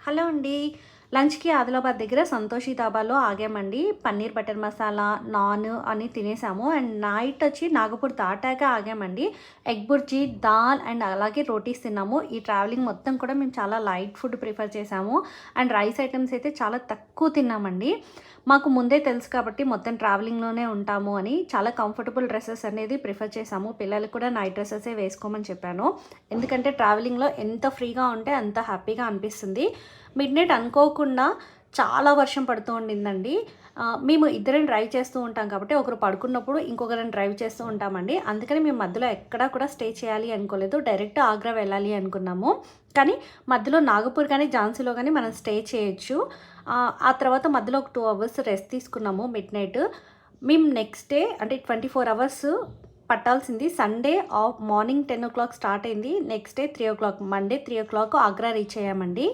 Hello అండి. లంచ్‌కి ఆదిలాబాద్ దగ్గర సంతోషి ధాబాలో ఆగామండి. పన్నీర్ బటర్ మసాలా, నాన్ అని తినేసాము. అండ్ నైట్ వచ్చి నాగపూర్ దాటాక ఆగామండి. ఎగ్ బుర్జీ, దాల్ అండ్ అలాగే రోటీస్ తిన్నాము. ఈ ట్రావెలింగ్ మొత్తం కూడా మేము చాలా లైట్ ఫుడ్ ప్రిఫర్ చేసాము. అండ్ రైస్ ఐటెమ్స్ అయితే చాలా తక్కువ తిన్నామండి. మాకు ముందే తెలుసు కాబట్టి మొత్తం ట్రావెలింగ్‌లోనే ఉంటాము అని చాలా కంఫర్టబుల్ డ్రెసెస్ అనేది ప్రిఫర్ చేసాము. పిల్లలకి కూడా నైట్ డ్రెసెసే వేసుకోమని చెప్పాను. ఎందుకంటే ట్రావెలింగ్‌లో ఎంత ఫ్రీగా ఉంటే అంత హ్యాపీగా అనిపిస్తుంది. మిడ్‌నైట్ అనుకోకుండా చాలా వర్షం పడుతూ ఉండిందండి. మేము ఇద్దరం డ్రైవ్ చేస్తూ ఉంటాం కాబట్టి ఒకరు పడుకున్నప్పుడు ఇంకొకరం డ్రైవ్ చేస్తూ ఉంటామండి. అందుకని మేము మధ్యలో ఎక్కడా కూడా స్టే చేయాలి అనుకోలేదు. డైరెక్ట్ ఆగ్రా వెళ్ళాలి అనుకున్నాము. కానీ మధ్యలో నాగపూర్ కానీ, ఝాన్సీలో కానీ మనం స్టే చేయొచ్చు. ఆ తర్వాత మధ్యలో ఒక 2 అవర్స్ రెస్ట్ తీసుకున్నాము మిడ్‌నైట్. మేము నెక్స్ట్ డే అంటే 24 అవర్స్ పట్టాల్సింది. సండే మార్నింగ్ 10:00 స్టార్ట్ అయింది. Next day 3:00 Monday 3:00 Agra reach అయ్యామండి.